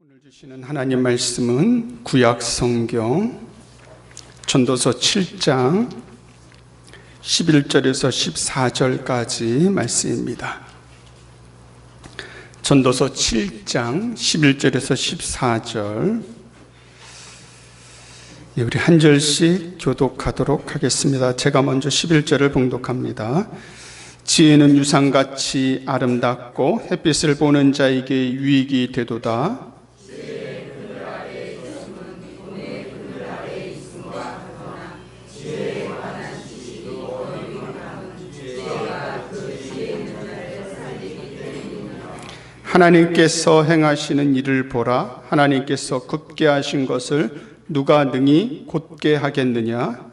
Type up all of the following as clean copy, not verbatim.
오늘 주시는 하나님 말씀은 구약 성경 전도서 7장 11절에서 14절까지 말씀입니다. 전도서 7장 11절에서 14절 우리 한 절씩 교독하도록 하겠습니다. 제가 먼저 11절을 봉독합니다. 지혜는 유상같이 아름답고 햇빛을 보는 자에게 유익이 되도다. 하나님께서 행하시는 일을 보라. 하나님께서 굳게 하신 것을 누가 능히 곧게 하겠느냐.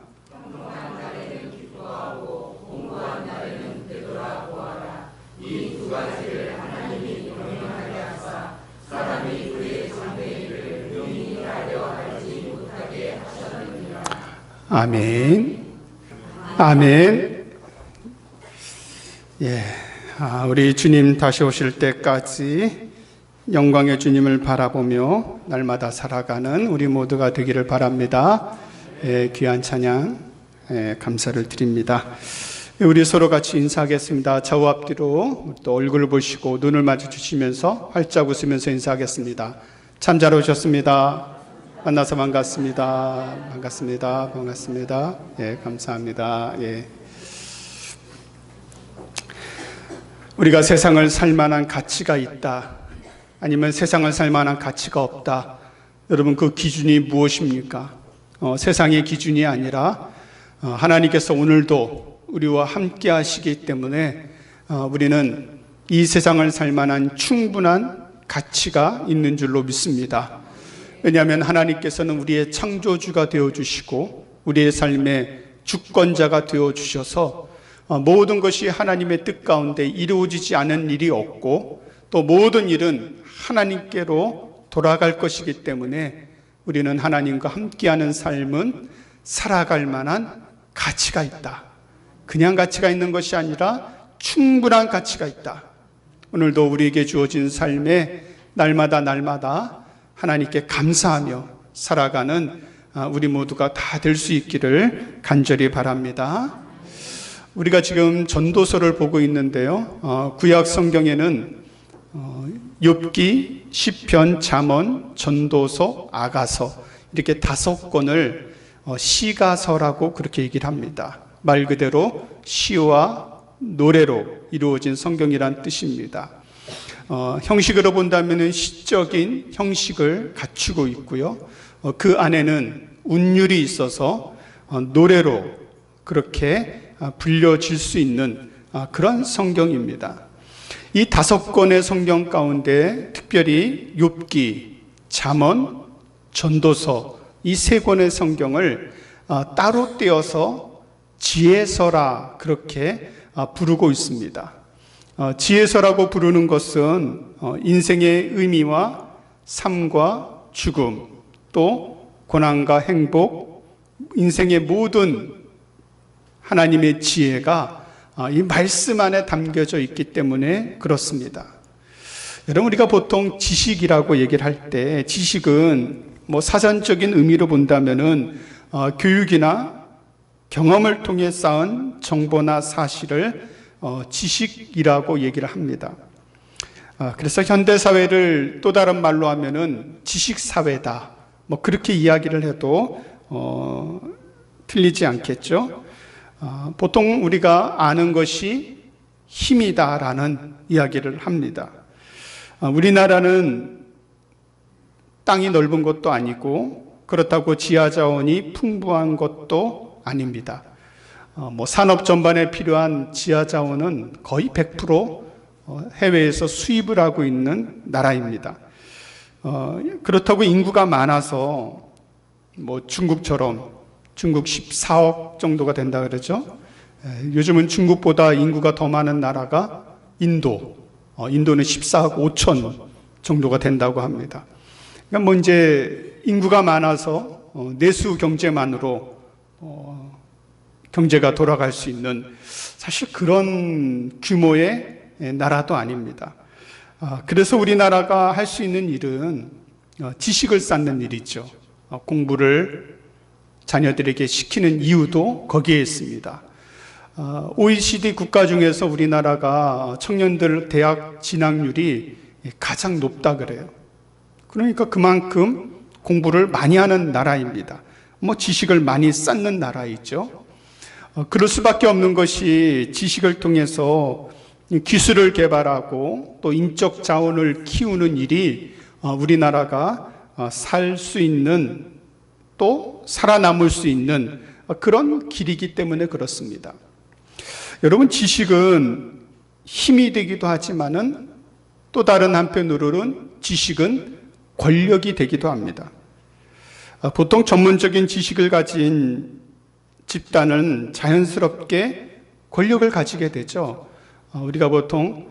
아멘. 아멘. 우리 주님 다시 오실 때까지 영광의 주님을 바라보며 날마다 살아가는 우리 모두가 되기를 바랍니다. 귀한 찬양 감사를 드립니다. 우리 서로 같이 인사하겠습니다. 좌우 앞뒤로 또 얼굴을 보시고 눈을 마주치시면서 활짝 웃으면서 인사하겠습니다. 참 잘 오셨습니다. 만나서 반갑습니다. 반갑습니다. 반갑습니다. 감사합니다. 우리가 세상을 살만한 가치가 있다, 아니면 세상을 살만한 가치가 없다. 여러분, 그 기준이 무엇입니까? 세상의 기준이 아니라 하나님께서 오늘도 우리와 함께 하시기 때문에 우리는 이 세상을 살만한 충분한 가치가 있는 줄로 믿습니다. 왜냐하면 하나님께서는 우리의 창조주가 되어주시고 우리의 삶의 주권자가 되어주셔서 모든 것이 하나님의 뜻 가운데 이루어지지 않은 일이 없고 또 모든 일은 하나님께로 돌아갈 것이기 때문에 우리는 하나님과 함께하는 삶은 살아갈 만한 가치가 있다. 그냥 가치가 있는 것이 아니라 충분한 가치가 있다. 오늘도 우리에게 주어진 삶에 날마다 하나님께 감사하며 살아가는 우리 모두가 다 될 수 있기를 간절히 바랍니다. 우리가 지금 전도서를 보고 있는데요, 구약 성경에는 욥기, 시편, 잠언, 전도서, 아가서 이렇게 5권을 시가서라고 그렇게 얘기를 합니다. 말 그대로 시와 노래로 이루어진 성경이란 뜻입니다. 형식으로 본다면 시적인 형식을 갖추고 있고요, 그 안에는 운율이 있어서 노래로 그렇게 불려질 수 있는 그런 성경입니다. 이 5권의 성경 가운데 특별히 욥기, 잠언, 전도서 이 3권의 성경을 따로 떼어서 지혜서라 그렇게 부르고 있습니다. 지혜서라고 부르는 것은 인생의 의미와 삶과 죽음, 또 고난과 행복, 인생의 모든 하나님의 지혜가 이 말씀 안에 담겨져 있기 때문에 그렇습니다. 여러분, 우리가 보통 지식이라고 얘기를 할 때 지식은 사전적인 의미로 본다면은 교육이나 경험을 통해 쌓은 정보나 사실을 지식이라고 얘기를 합니다. 그래서 현대사회를 또 다른 말로 하면은 지식사회다, 그렇게 이야기를 해도 틀리지 않겠죠. 보통 우리가 아는 것이 힘이다라는 이야기를 합니다. 우리나라는 땅이 넓은 것도 아니고 그렇다고 지하자원이 풍부한 것도 아닙니다. 산업 전반에 필요한 지하자원은 거의 100% 해외에서 수입을 하고 있는 나라입니다. 그렇다고 인구가 많아서 중국처럼, 중국 14억 정도가 된다 그러죠. 요즘은 중국보다 인구가 더 많은 나라가 인도는 14억 5천 정도가 된다고 합니다. 그러니까 이제 인구가 많아서 내수 경제만으로 경제가 돌아갈 수 있는 사실 그런 규모의 나라도 아닙니다. 그래서 우리나라가 할 수 있는 일은 지식을 쌓는 일이죠. 공부를 자녀들에게 시키는 이유도 거기에 있습니다. OECD 국가 중에서 우리나라가 청년들 대학 진학률이 가장 높다 그래요. 그러니까 그만큼 공부를 많이 하는 나라입니다. 지식을 많이 쌓는 나라이죠. 그럴 수밖에 없는 것이 지식을 통해서 기술을 개발하고 또 인적 자원을 키우는 일이 우리나라가 살 수 있는 또 살아남을 수 있는 그런 길이기 때문에 그렇습니다. 여러분, 지식은 힘이 되기도 하지만은 또 다른 한편으로는 지식은 권력이 되기도 합니다. 보통 전문적인 지식을 가진 집단은 자연스럽게 권력을 가지게 되죠. 우리가 보통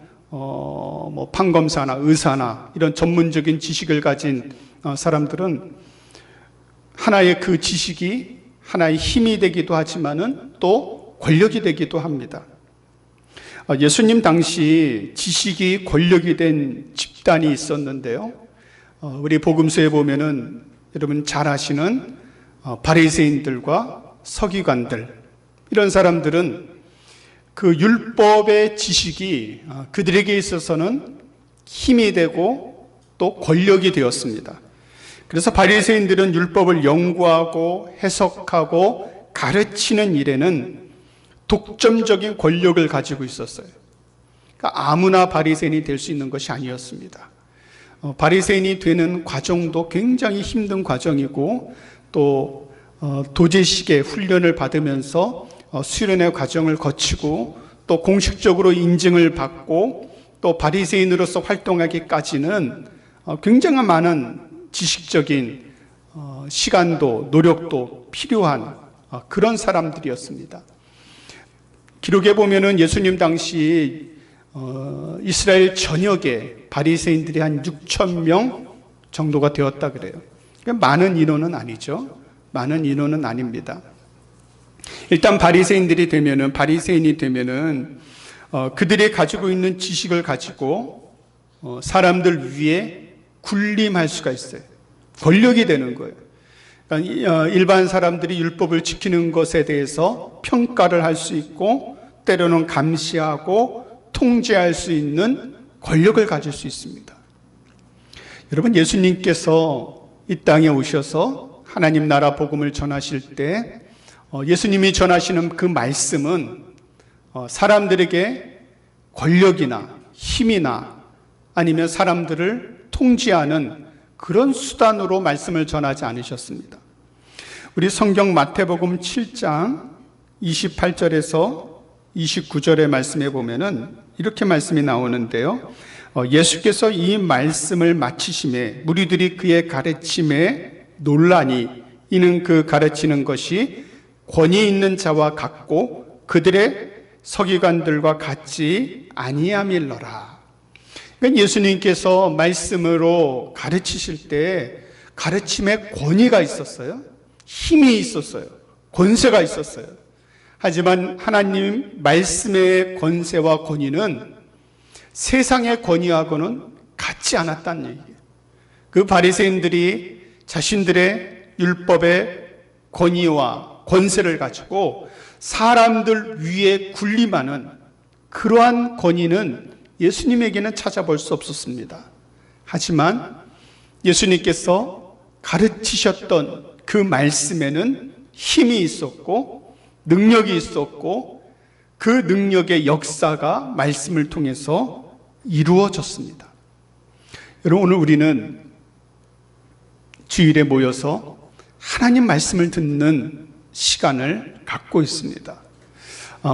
판검사나 의사나 이런 전문적인 지식을 가진 사람들은 하나의 그 지식이 하나의 힘이 되기도 하지만은 또 권력이 되기도 합니다. 예수님 당시 지식이 권력이 된 집단이 있었는데요. 우리 복음서에 보면은 여러분 잘 아시는 바리새인들과 서기관들, 이런 사람들은 그 율법의 지식이 그들에게 있어서는 힘이 되고 또 권력이 되었습니다. 그래서 바리새인들은 율법을 연구하고 해석하고 가르치는 일에는 독점적인 권력을 가지고 있었어요. 그러니까 아무나 바리새인이 될 수 있는 것이 아니었습니다. 바리새인이 되는 과정도 굉장히 힘든 과정이고 또 도제식의 훈련을 받으면서 수련의 과정을 거치고 또 공식적으로 인증을 받고 또 바리새인으로서 활동하기까지는 굉장히 많은 지식적인 시간도 노력도 필요한 그런 사람들이었습니다. 기록에 보면은 예수님 당시 이스라엘 전역에 바리새인들이 한 6,000명 정도가 되었다 그래요. 그러니까 많은 인원은 아니죠. 많은 인원은 아닙니다. 일단 바리새인이 되면은 그들이 가지고 있는 지식을 가지고 사람들 위에 군림할 수가 있어요. 권력이 되는 거예요. 그러니까 일반 사람들이 율법을 지키는 것에 대해서 평가를 할 수 있고 때로는 감시하고 통제할 수 있는 권력을 가질 수 있습니다. 여러분, 예수님께서 이 땅에 오셔서 하나님 나라 복음을 전하실 때 예수님이 전하시는 그 말씀은 사람들에게 권력이나 힘이나 아니면 사람들을 통제하는 그런 수단으로 말씀을 전하지 않으셨습니다. 우리 성경 마태복음 7장 28절에서 29절의 말씀에 보면은 이렇게 말씀이 나오는데요. 예수께서 이 말씀을 마치심에 무리들이 그의 가르침에 놀라니 이는 그 가르치는 것이 권위 있는 자와 같고 그들의 서기관들과 같지 아니함일러라. 그러니까 예수님께서 말씀으로 가르치실 때 가르침에 권위가 있었어요. 힘이 있었어요. 권세가 있었어요. 하지만 하나님 말씀의 권세와 권위는 세상의 권위하고는 같지 않았다는 얘기예요. 그 바리새인들이 자신들의 율법의 권위와 권세를 가지고 사람들 위에 군림하는 그러한 권위는 예수님에게는 찾아볼 수 없었습니다. 하지만 예수님께서 가르치셨던 그 말씀에는 힘이 있었고 능력이 있었고 그 능력의 역사가 말씀을 통해서 이루어졌습니다. 여러분, 오늘 우리는 주일에 모여서 하나님 말씀을 듣는 시간을 갖고 있습니다.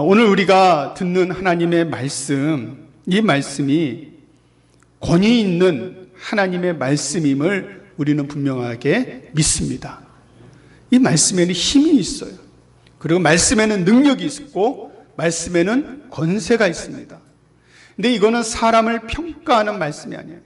오늘 우리가 듣는 하나님의 말씀, 이 말씀이 권위 있는 하나님의 말씀임을 우리는 분명하게 믿습니다. 이 말씀에는 힘이 있어요. 그리고 말씀에는 능력이 있고 말씀에는 권세가 있습니다. 근데 이거는 사람을 평가하는 말씀이 아니에요.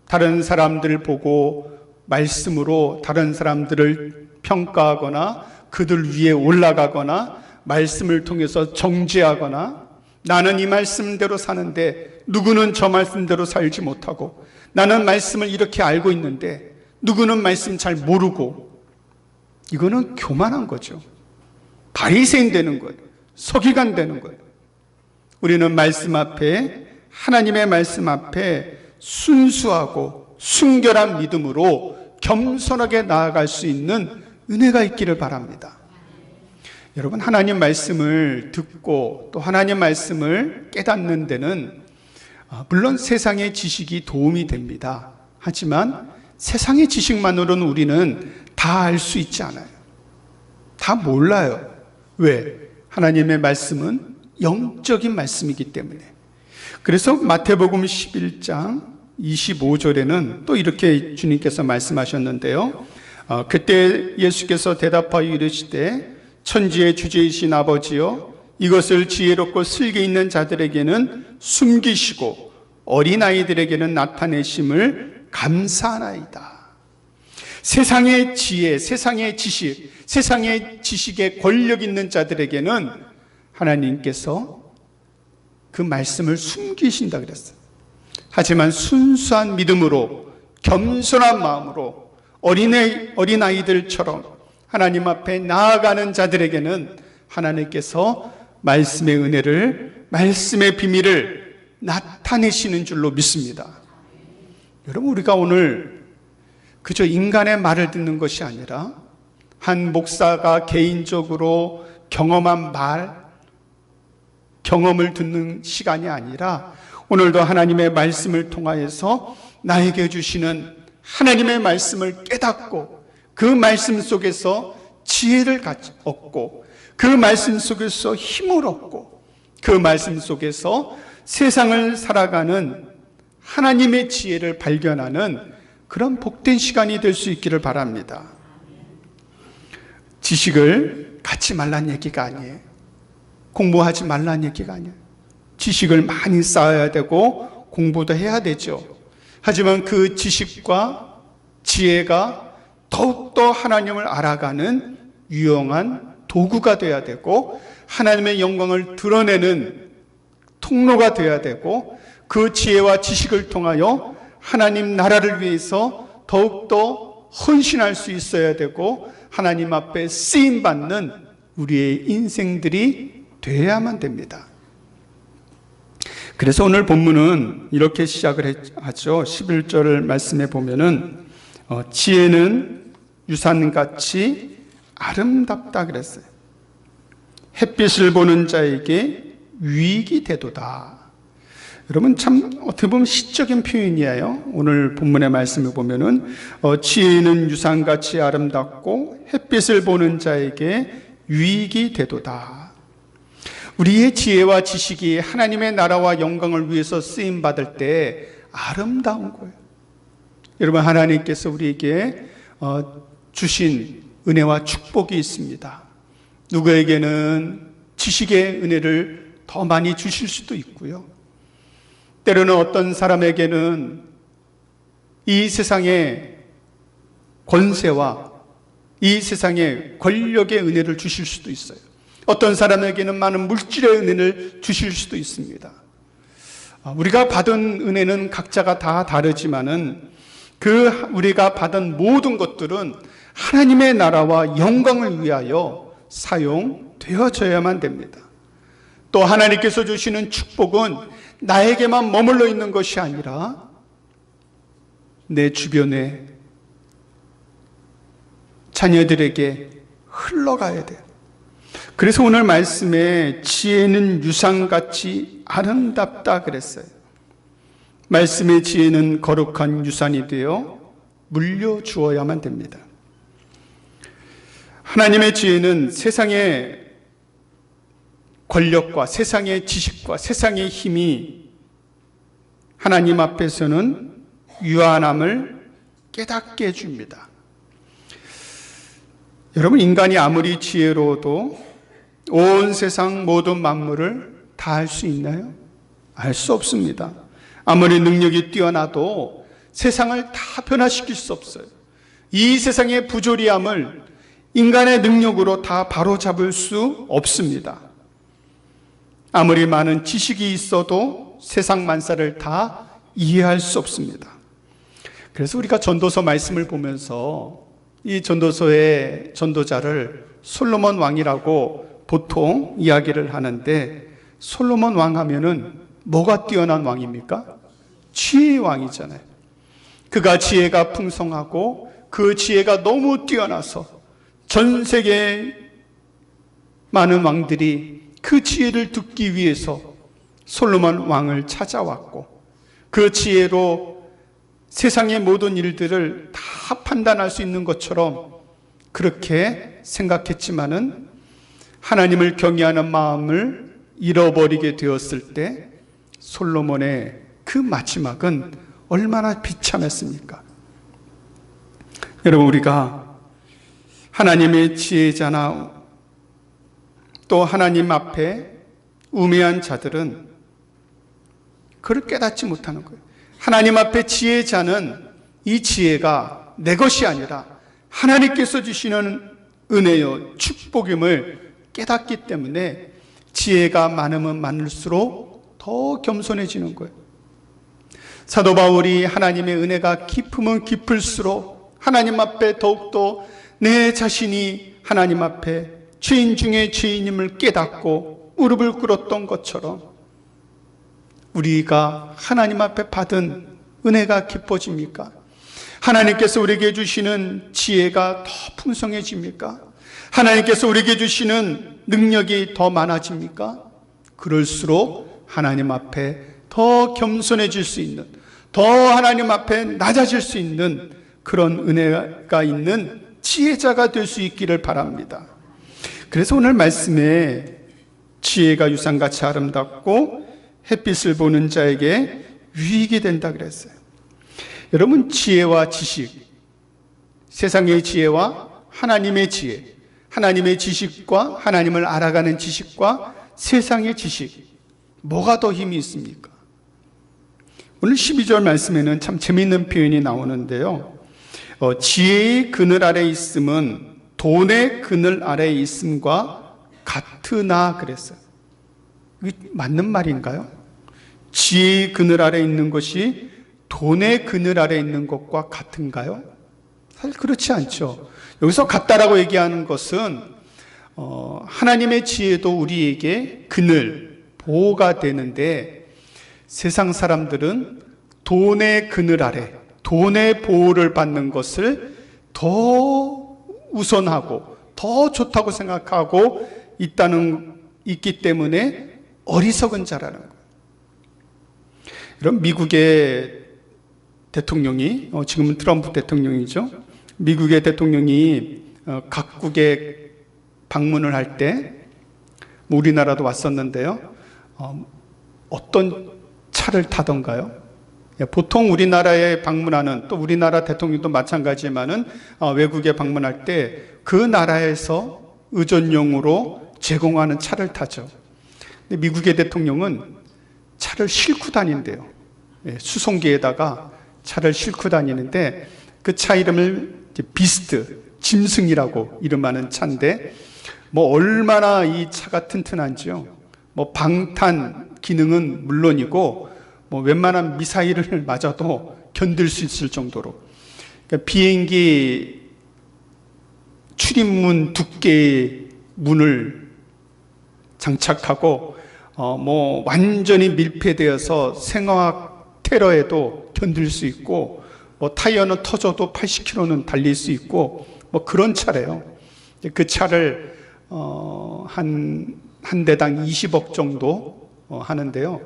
다른 사람들을 보고 말씀으로 다른 사람들을 평가하거나 그들 위에 올라가거나 말씀을 통해서 정죄하거나 나는 이 말씀대로 사는데 누구는 저 말씀대로 살지 못하고, 나는 말씀을 이렇게 알고 있는데 누구는 말씀 잘 모르고, 이거는 교만한 거죠. 바리새인 되는 거예요. 서기관 되는 거예요. 우리는 말씀 앞에, 하나님의 말씀 앞에 순수하고 순결한 믿음으로 겸손하게 나아갈 수 있는 은혜가 있기를 바랍니다. 여러분, 하나님 말씀을 듣고 또 하나님 말씀을 깨닫는 데는 물론 세상의 지식이 도움이 됩니다. 하지만 세상의 지식만으로는 우리는 다 알 수 있지 않아요. 다 몰라요. 왜? 하나님의 말씀은 영적인 말씀이기 때문에. 그래서 마태복음 11장 25절에는 또 이렇게 주님께서 말씀하셨는데요. 그때 예수께서 대답하여 이르시되 천지의 주제이신 아버지여, 이것을 지혜롭고 슬기 있는 자들에게는 숨기시고 어린아이들에게는 나타내심을 감사하나이다. 세상의 지혜, 세상의 지식, 세상의 지식에 권력 있는 자들에게는 하나님께서 그 말씀을 숨기신다 그랬어요. 하지만 순수한 믿음으로, 겸손한 마음으로 어린아이들처럼 하나님 앞에 나아가는 자들에게는 하나님께서 말씀의 은혜를, 말씀의 비밀을 나타내시는 줄로 믿습니다. 여러분, 우리가 오늘 그저 인간의 말을 듣는 것이 아니라 한 목사가 개인적으로 경험한 경험을 듣는 시간이 아니라 오늘도 하나님의 말씀을 통하여서 나에게 주시는 하나님의 말씀을 깨닫고 그 말씀 속에서 지혜를 얻고 그 말씀 속에서 힘을 얻고 그 말씀 속에서 세상을 살아가는 하나님의 지혜를 발견하는 그런 복된 시간이 될 수 있기를 바랍니다. 지식을 갖지 말란 얘기가 아니에요. 공부하지 말란 얘기가 아니에요. 지식을 많이 쌓아야 되고 공부도 해야 되죠. 하지만 그 지식과 지혜가 더욱더 하나님을 알아가는 유용한 도구가 되어야 되고, 하나님의 영광을 드러내는 통로가 되어야 되고, 그 지혜와 지식을 통하여 하나님 나라를 위해서 더욱더 헌신할 수 있어야 되고, 하나님 앞에 쓰임받는 우리의 인생들이 되어야만 됩니다. 그래서 오늘 본문은 이렇게 시작을 하죠. 11절 말씀에 보면은 지혜는 유산같이 아름답다 그랬어요. 햇빛을 보는 자에게 유익이 되도다. 여러분, 참 어떻게 보면 시적인 표현이에요. 오늘 본문의 말씀을 보면은 지혜는 유산같이 아름답고 햇빛을 보는 자에게 유익이 되도다. 우리의 지혜와 지식이 하나님의 나라와 영광을 위해서 쓰임 받을 때 아름다운 거예요. 여러분, 하나님께서 우리에게 주신 은혜와 축복이 있습니다. 누구에게는 지식의 은혜를 더 많이 주실 수도 있고요. 때로는 어떤 사람에게는 이 세상의 권세와 이 세상의 권력의 은혜를 주실 수도 있어요. 어떤 사람에게는 많은 물질의 은혜를 주실 수도 있습니다. 우리가 받은 은혜는 각자가 다 다르지만은 우리가 받은 모든 것들은 하나님의 나라와 영광을 위하여 사용되어져야만 됩니다. 또 하나님께서 주시는 축복은 나에게만 머물러 있는 것이 아니라 내 주변에 자녀들에게 흘러가야 돼요. 그래서 오늘 말씀에 지혜는 유산같이 아름답다 그랬어요. 말씀의 지혜는 거룩한 유산이 되어 물려주어야만 됩니다. 하나님의 지혜는 세상의 권력과 세상의 지식과 세상의 힘이 하나님 앞에서는 유한함을 깨닫게 해줍니다. 여러분, 인간이 아무리 지혜로워도 온 세상 모든 만물을 다 알 수 있나요? 알 수 없습니다. 아무리 능력이 뛰어나도 세상을 다 변화시킬 수 없어요. 이 세상의 부조리함을 인간의 능력으로 다 바로잡을 수 없습니다. 아무리 많은 지식이 있어도 세상 만사를 다 이해할 수 없습니다. 그래서 우리가 전도서 말씀을 보면서 이 전도서의 전도자를 솔로몬 왕이라고 보통 이야기를 하는데, 솔로몬 왕 하면은 뭐가 뛰어난 왕입니까? 지혜의 왕이잖아요. 그가 지혜가 풍성하고 그 지혜가 너무 뛰어나서 전 세계 많은 왕들이 그 지혜를 듣기 위해서 솔로몬 왕을 찾아왔고, 그 지혜로 세상의 모든 일들을 다 판단할 수 있는 것처럼 그렇게 생각했지만은 하나님을 경외하는 마음을 잃어버리게 되었을 때 솔로몬의 그 마지막은 얼마나 비참했습니까? 여러분, 우리가 하나님의 지혜자나 또 하나님 앞에 우매한 자들은 그걸 깨닫지 못하는 거예요. 하나님 앞에 지혜자는 이 지혜가 내 것이 아니라 하나님께서 주시는 은혜요 축복임을 깨닫기 때문에 지혜가 많으면 많을수록 더 겸손해지는 거예요. 사도 바울이 하나님의 은혜가 깊으면 깊을수록 하나님 앞에 더욱더 내 자신이 하나님 앞에 죄인 중에 죄인임을 깨닫고 무릎을 꿇었던 것처럼 우리가 하나님 앞에 받은 은혜가 깊어집니까? 하나님께서 우리에게 주시는 지혜가 더 풍성해집니까? 하나님께서 우리에게 주시는 능력이 더 많아집니까? 그럴수록 하나님 앞에 더 겸손해질 수 있는, 더 하나님 앞에 낮아질 수 있는 그런 은혜가 있는 지혜자가 될 수 있기를 바랍니다. 그래서 오늘 말씀에 지혜가 유산같이 아름답고 햇빛을 보는 자에게 유익이 된다 그랬어요. 여러분, 지혜와 지식, 세상의 지혜와 하나님의 지혜, 하나님의 지식과 하나님을 알아가는 지식과 세상의 지식, 뭐가 더 힘이 있습니까? 오늘 12절 말씀에는 참 재미있는 표현이 나오는데요. 지혜의 그늘 아래 있음은 돈의 그늘 아래 있음과 같으나 그랬어요. 이게 맞는 말인가요? 지혜의 그늘 아래 있는 것이 돈의 그늘 아래 있는 것과 같은가요? 사실 그렇지 않죠. 여기서 같다라고 얘기하는 것은 하나님의 지혜도 우리에게 그늘, 보호가 되는데 세상 사람들은 돈의 그늘 아래, 돈의 보호를 받는 것을 더 우선하고 더 좋다고 생각하고 있기 때문에 어리석은 자라는 거예요. 여러분, 미국의 대통령이, 지금은 트럼프 대통령이죠. 미국의 대통령이 각국에 방문을 할 때 우리나라도 왔었는데요. 어떤 차를 타던가요? 보통 우리나라에 방문하는, 또 우리나라 대통령도 마찬가지지만은 외국에 방문할 때 그 나라에서 의전용으로 제공하는 차를 타죠. 근데 미국의 대통령은 차를 싣고 다닌대요. 수송기에다가 차를 싣고 다니는데 그 차 이름을 비스트, 짐승이라고 이름하는 차인데 얼마나 이 차가 튼튼한지요. 방탄 기능은 물론이고 웬만한 미사일을 맞아도 견딜 수 있을 정도로, 그러니까 비행기 출입문 두께의 문을 장착하고 완전히 밀폐되어서 생화학 테러에도 견딜 수 있고 타이어는 터져도 80km는 달릴 수 있고 그런 차래요. 그 차를 한 대당 20억 정도 하는데요.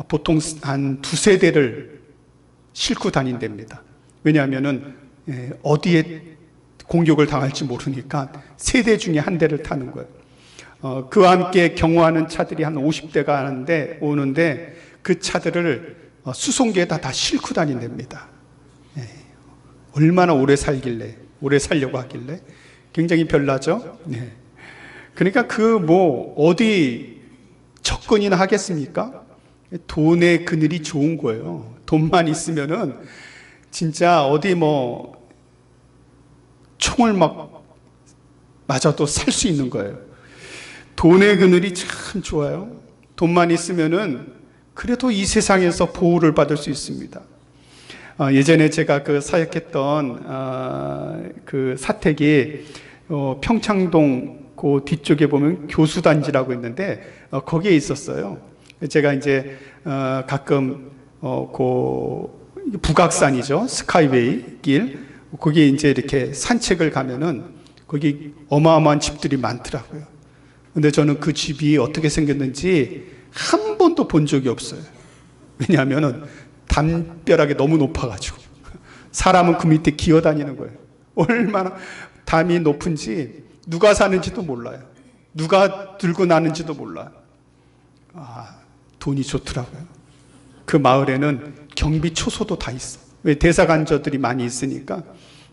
보통 한 두세 대를 싣고 다닌답니다. 왜냐하면은 어디에 공격을 당할지 모르니까 세 대 중에 한 대를 타는 거예요. 그와 함께 경호하는 차들이 한 50대가 오는데 그 차들을 수송기에다 다 싣고 다닌답니다. 얼마나 오래 살려고 하길래 굉장히 별나죠. 그러니까 어디 접근이나 하겠습니까? 돈의 그늘이 좋은 거예요. 돈만 있으면은 진짜 어디 총을 맞아도 살 수 있는 거예요. 돈의 그늘이 참 좋아요. 돈만 있으면은 그래도 이 세상에서 보호를 받을 수 있습니다. 예전에 제가 그 사역했던 그 사택이 평창동 그 뒤쪽에 보면 교수단지라고 있는데 거기에 있었어요. 제가 이제 가끔 그 북악산이죠, 스카이웨이 길, 거기에 이제 이렇게 산책을 가면은 거기 어마어마한 집들이 많더라고요. 근데 저는 그 집이 어떻게 생겼는지 한 번도 본 적이 없어요. 왜냐하면은 담벼락이 너무 높아가지고 사람은 그 밑에 기어다니는 거예요. 얼마나 담이 높은지 누가 사는지도 몰라요. 누가 들고 나는지도 몰라요. 돈이 좋더라고요. 그 마을에는 경비 초소도 다 있어. 왜 대사관저들이 많이 있으니까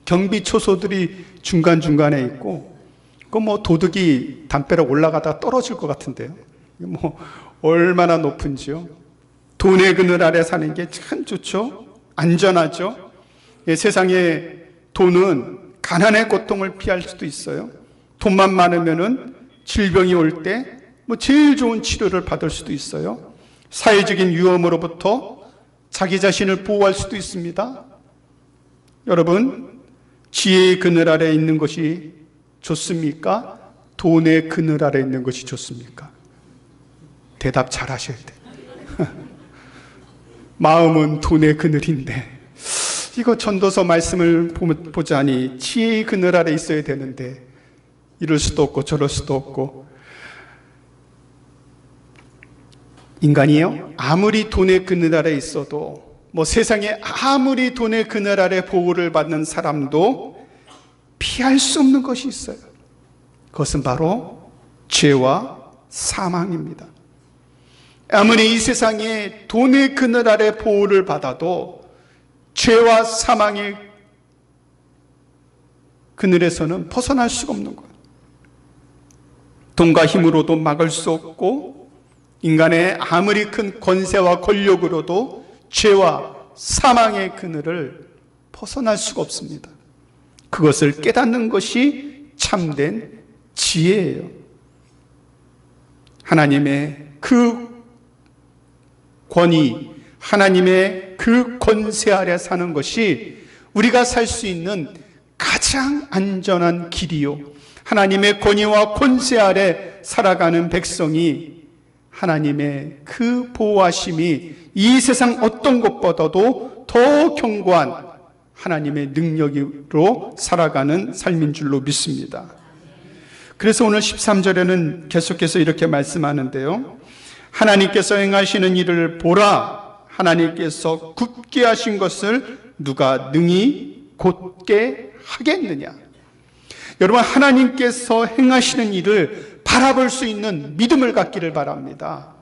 경비 초소들이 중간중간에 있고, 그 뭐 도둑이 담벼락 올라가다가 떨어질 것 같은데요. 뭐 얼마나 높은지요. 돈의 그늘 아래 사는 게 참 좋죠. 안전하죠. 세상에 돈은 가난의 고통을 피할 수도 있어요. 돈만 많으면은 질병이 올 때 뭐 제일 좋은 치료를 받을 수도 있어요. 사회적인 위험으로부터 자기 자신을 보호할 수도 있습니다. 여러분, 지혜의 그늘 아래 있는 것이 좋습니까? 돈의 그늘 아래 있는 것이 좋습니까? 대답 잘 하셔야 돼요. 마음은 돈의 그늘인데, 이거 전도서 말씀을 보자니 지혜의 그늘 아래 있어야 되는데 이럴 수도 없고 저럴 수도 없고. 인간이요, 아무리 돈의 그늘 아래 있어도, 뭐 세상에 아무리 돈의 그늘 아래 보호를 받는 사람도 피할 수 없는 것이 있어요. 그것은 바로 죄와 사망입니다. 아무리 이 세상에 돈의 그늘 아래 보호를 받아도 죄와 사망의 그늘에서는 벗어날 수가 없는 거예요. 돈과 힘으로도 막을 수 없고, 인간의 아무리 큰 권세와 권력으로도 죄와 사망의 그늘을 벗어날 수가 없습니다. 그것을 깨닫는 것이 참된 지혜예요. 하나님의 그 권위, 하나님의 그 권세 아래 사는 것이 우리가 살 수 있는 가장 안전한 길이요, 하나님의 권위와 권세 아래 살아가는 백성이 하나님의 그 보호하심이 이 세상 어떤 것보다도 더 견고한 하나님의 능력으로 살아가는 삶인 줄로 믿습니다. 그래서 오늘 13절에는 계속해서 이렇게 말씀하는데요, 하나님께서 행하시는 일을 보라. 하나님께서 굳게 하신 것을 누가 능히 곧게 하겠느냐. 여러분, 하나님께서 행하시는 일을 바라볼 수 있는 믿음을 갖기를 바랍니다.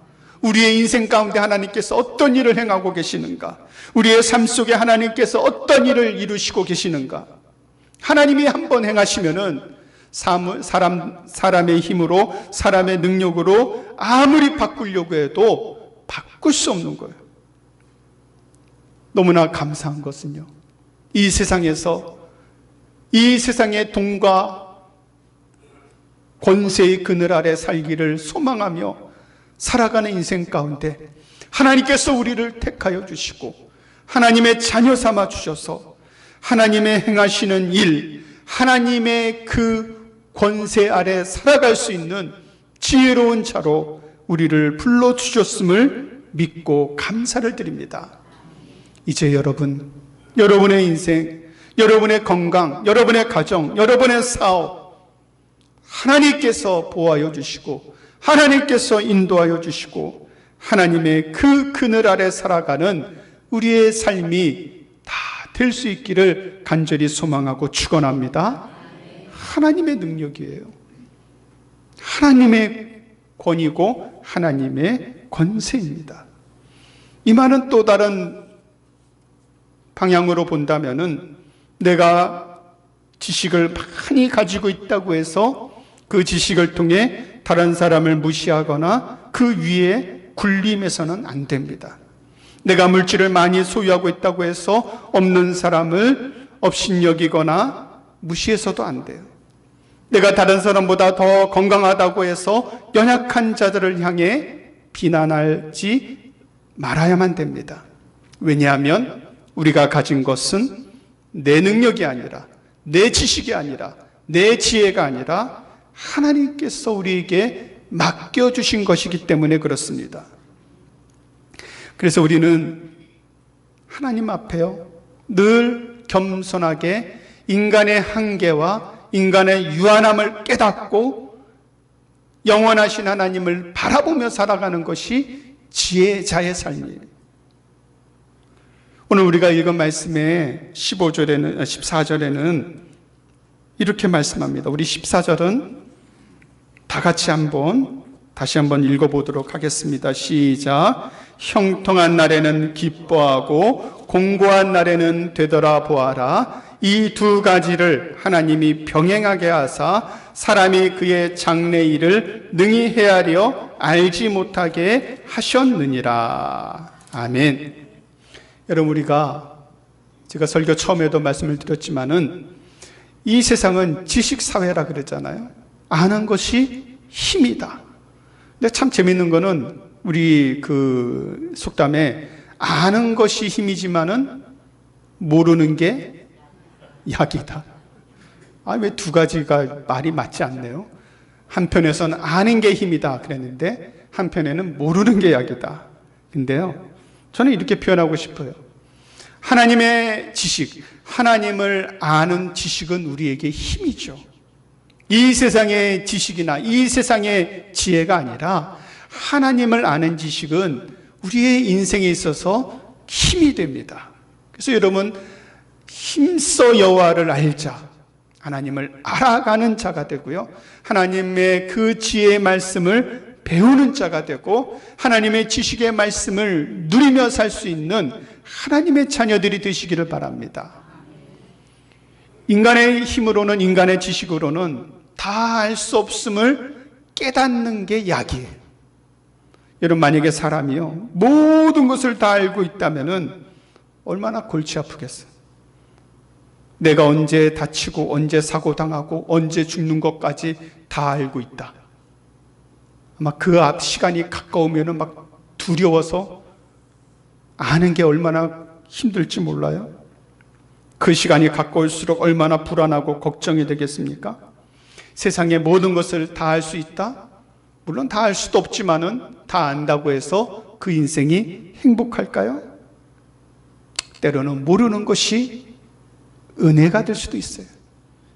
우리의 인생 가운데 하나님께서 어떤 일을 행하고 계시는가, 우리의 삶 속에 하나님께서 어떤 일을 이루시고 계시는가. 하나님이 한번 행하시면은 사람의 힘으로, 사람의 능력으로 아무리 바꾸려고 해도 바꿀 수 없는 거예요. 너무나 감사한 것은요, 이 세상에서 이 세상의 돈과 권세의 그늘 아래 살기를 소망하며 살아가는 인생 가운데 하나님께서 우리를 택하여 주시고 하나님의 자녀 삼아 주셔서 하나님의 행하시는 일, 하나님의 그 권세 아래 살아갈 수 있는 지혜로운 자로 우리를 불러주셨음을 믿고 감사를 드립니다. 이제 여러분, 여러분의 인생, 여러분의 건강, 여러분의 가정, 여러분의 사업, 하나님께서 보호하여 주시고 하나님께서 인도하여 주시고 하나님의 그 그늘 아래 살아가는 우리의 삶이 다 될 수 있기를 간절히 소망하고 축원합니다. 하나님의 능력이에요. 하나님의 권위고 하나님의 권세입니다. 이 말은 또 다른 방향으로 본다면은, 내가 지식을 많이 가지고 있다고 해서 그 지식을 통해 다른 사람을 무시하거나 그 위에 군림해서는 안 됩니다. 내가 물질을 많이 소유하고 있다고 해서 없는 사람을 업신여기거나 무시해서도 안 돼요. 내가 다른 사람보다 더 건강하다고 해서 연약한 자들을 향해 비난하지 말아야만 됩니다. 왜냐하면 우리가 가진 것은 내 능력이 아니라, 내 지식이 아니라, 내 지혜가 아니라 하나님께서 우리에게 맡겨주신 것이기 때문에 그렇습니다. 그래서 우리는 하나님 앞에요, 늘 겸손하게 인간의 한계와 인간의 유한함을 깨닫고 영원하신 하나님을 바라보며 살아가는 것이 지혜자의 삶이에요. 오늘 우리가 읽은 말씀의 14절에는 이렇게 말씀합니다. 우리 14절은 다 같이 다시 한번 읽어보도록 하겠습니다. 시작. 형통한 날에는 기뻐하고 공고한 날에는 되돌아보아라. 이 두 가지를 하나님이 병행하게 하사 사람이 그의 장래 일을 능히 헤아려 알지 못하게 하셨느니라. 아멘. 여러분, 제가 설교 처음에도 말씀을 드렸지만은 이 세상은 지식사회라 그랬잖아요. 아는 것이 힘이다. 근데 참 재밌는 거는 우리 그 속담에 아는 것이 힘이지만은 모르는 게 약이다. 왜 두 가지가 말이 맞지 않네요. 한편에서는 아는 게 힘이다 그랬는데 한편에는 모르는 게 약이다. 근데요, 저는 이렇게 표현하고 싶어요. 하나님의 지식, 하나님을 아는 지식은 우리에게 힘이죠. 이 세상의 지식이나 이 세상의 지혜가 아니라 하나님을 아는 지식은 우리의 인생에 있어서 힘이 됩니다. 그래서 여러분, 힘써 여호와를 알자, 하나님을 알아가는 자가 되고요, 하나님의 그 지혜의 말씀을 배우는 자가 되고 하나님의 지식의 말씀을 누리며 살 수 있는 하나님의 자녀들이 되시기를 바랍니다. 인간의 힘으로는, 인간의 지식으로는 다 알 수 없음을 깨닫는 게 약이에요. 여러분, 만약에 사람이요, 모든 것을 다 알고 있다면은 얼마나 골치 아프겠어요. 내가 언제 다치고 언제 사고당하고 언제 죽는 것까지 다 알고 있다. 아마 그 앞 시간이 가까우면은 막 두려워서 아는 게 얼마나 힘들지 몰라요. 그 시간이 가까울수록 얼마나 불안하고 걱정이 되겠습니까? 세상의 모든 것을 다 알 수 있다? 물론 다 알 수도 없지만은 다 안다고 해서 그 인생이 행복할까요? 때로는 모르는 것이 은혜가 될 수도 있어요.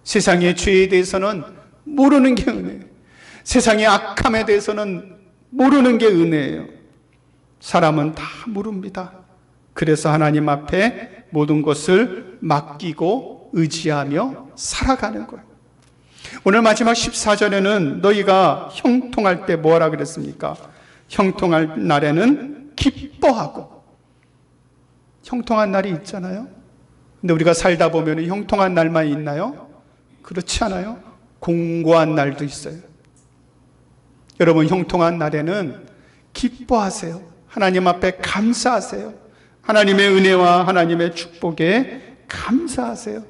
세상의 죄에 대해서는 모르는 게 은혜예요. 세상의 악함에 대해서는 모르는 게 은혜예요. 사람은 다 모릅니다. 그래서 하나님 앞에 모든 것을 맡기고 의지하며 살아가는 거예요. 오늘 마지막 14절에는 너희가 형통할 때 뭐하라 그랬습니까? 형통할 날에는 기뻐하고. 형통한 날이 있잖아요. 근데 우리가 살다 보면 형통한 날만 있나요? 그렇지 않아요. 공고한 날도 있어요. 여러분, 형통한 날에는 기뻐하세요. 하나님 앞에 감사하세요. 하나님의 은혜와 하나님의 축복에 감사하세요.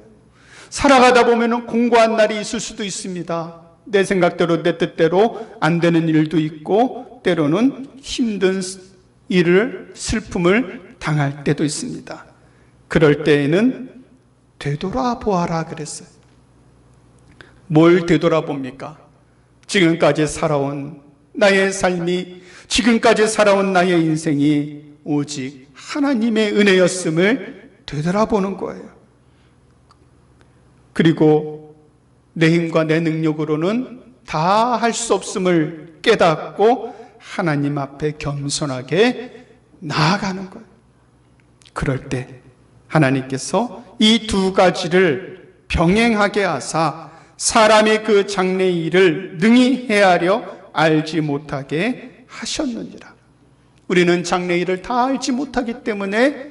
살아가다 보면 공고한 날이 있을 수도 있습니다. 내 생각대로, 내 뜻대로 안 되는 일도 있고, 때로는 힘든 슬픔을 당할 때도 있습니다. 그럴 때에는 되돌아보아라 그랬어요. 뭘 되돌아봅니까? 지금까지 살아온 나의 삶이, 지금까지 살아온 나의 인생이 오직 하나님의 은혜였음을 되돌아보는 거예요. 그리고 내 힘과 내 능력으로는 다 할 수 없음을 깨닫고 하나님 앞에 겸손하게 나아가는 거예요. 그럴 때 하나님께서 이 두 가지를 병행하게 하사 사람이 그 장래 일을 능히 헤아려 알지 못하게 하셨느니라. 우리는 장래 일을 다 알지 못하기 때문에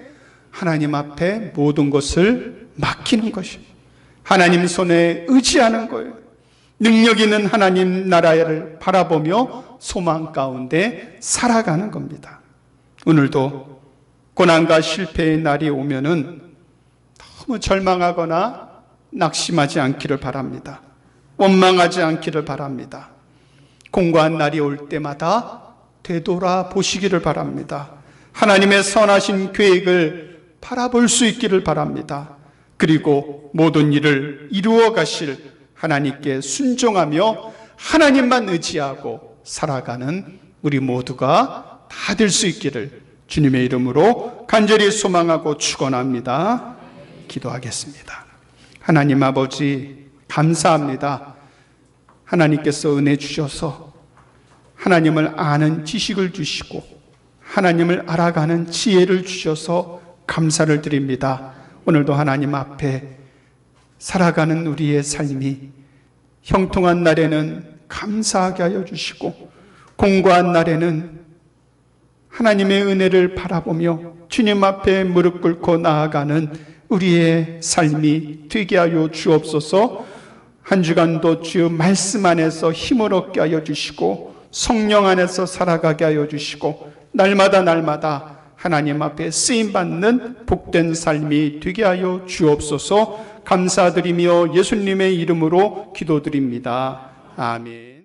하나님 앞에 모든 것을 맡기는 것이에요. 하나님 손에 의지하는 거예요. 능력 있는 하나님 나라를 바라보며 소망 가운데 살아가는 겁니다. 오늘도 고난과 실패의 날이 오면은 너무 절망하거나 낙심하지 않기를 바랍니다. 원망하지 않기를 바랍니다. 공고한 날이 올 때마다 되돌아보시기를 바랍니다. 하나님의 선하신 계획을 바라볼 수 있기를 바랍니다. 그리고 모든 일을 이루어 가실 하나님께 순종하며 하나님만 의지하고 살아가는 우리 모두가 다 될 수 있기를 주님의 이름으로 간절히 소망하고 축원합니다. 기도하겠습니다. 하나님 아버지, 감사합니다. 하나님께서 은혜 주셔서 하나님을 아는 지식을 주시고 하나님을 알아가는 지혜를 주셔서 감사를 드립니다. 오늘도 하나님 앞에 살아가는 우리의 삶이 형통한 날에는 감사하게 하여 주시고 공고한 날에는 하나님의 은혜를 바라보며 주님 앞에 무릎 꿇고 나아가는 우리의 삶이 되게 하여 주옵소서. 한 주간도 주 말씀 안에서 힘을 얻게 하여 주시고 성령 안에서 살아가게 하여 주시고 날마다 하나님 앞에 쓰임받는 복된 삶이 되게 하여 주옵소서. 감사드리며 예수님의 이름으로 기도드립니다. 아멘.